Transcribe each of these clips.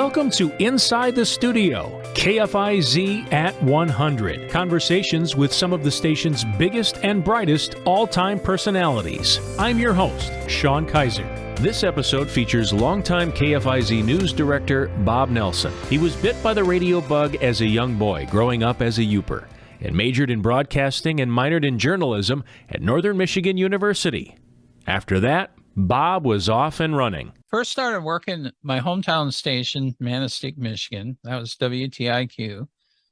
Welcome to Inside the Studio, KFIZ at 100. Conversations with some of the station's biggest and brightest all-time personalities. I'm your host, Sean Kaiser. This episode features longtime KFIZ news director Bob Nelson. He was bit by the radio bug as a young boy growing up as a Youper and majored in broadcasting and minored in journalism at Northern Michigan University. After that, Bob was off and running. First started working my hometown station, Manistic, Michigan. That was WTIQ.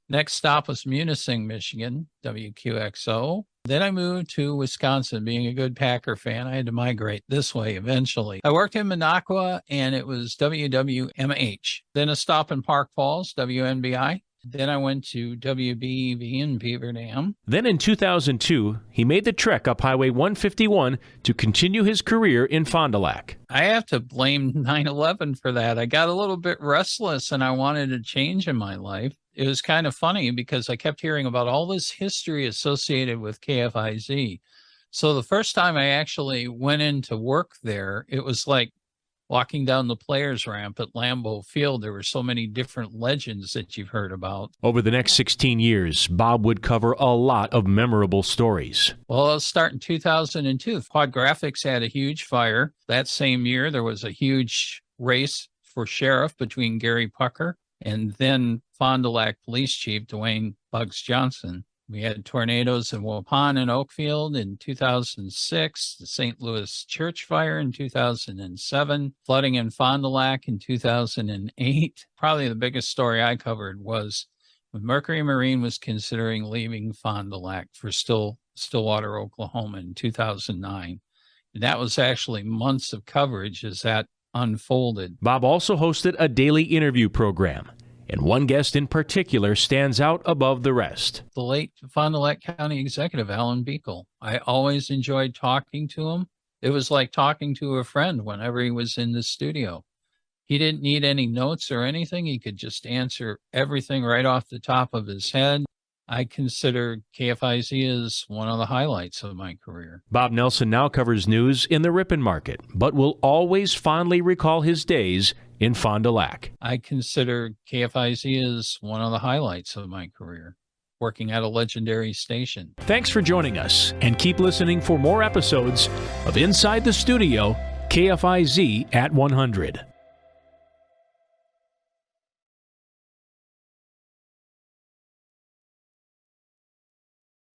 Next stop was Munising, Michigan, WQXO. Then I moved to Wisconsin. Being a good Packer fan, I had to migrate this way eventually. I worked in Minocqua, and it was WWMH. Then a stop in Park Falls, WNBI. Then I went to WBEV in Beaver Dam. Then in 2002, he made the trek up Highway 151 to continue his career in Fond du Lac. I have to blame 9/11 for that. I got a little bit restless and I wanted a change in my life. It was kind of funny because I kept hearing about all this history associated with KFIZ. So the first time I actually went in to work there, it was like walking down the players ramp at Lambeau Field. There were so many different legends that you've heard about. Over the next 16 years, Bob would cover a lot of memorable stories. Well, let's start in 2002. Quad Graphics had a huge fire. That same year, there was a huge race for sheriff between Gary Pucker and then Fond du Lac Police Chief Dwayne Bugs Johnson. We had tornadoes in Waupun and Oakfield in 2006, the St. Louis church fire in 2007, flooding in Fond du Lac in 2008. Probably the biggest story I covered was when Mercury Marine was considering leaving Fond du Lac for Stillwater, Oklahoma in 2009. And that was actually months of coverage as that unfolded. Bob also hosted a daily interview program, and one guest in particular stands out above the rest. The late Fond du Lac County Executive, Alan Beekle. I always enjoyed talking to him. It was like talking to a friend whenever he was in the studio. He didn't need any notes or anything. He could just answer everything right off the top of his head. I consider KFIZ as one of the highlights of my career. Bob Nelson now covers news in the Ripon market, but will always fondly recall his days in Fond du Lac. I consider KFIZ as one of the highlights of my career, working at a legendary station. Thanks for joining us, and keep listening for more episodes of Inside the Studio, KFIZ at 100.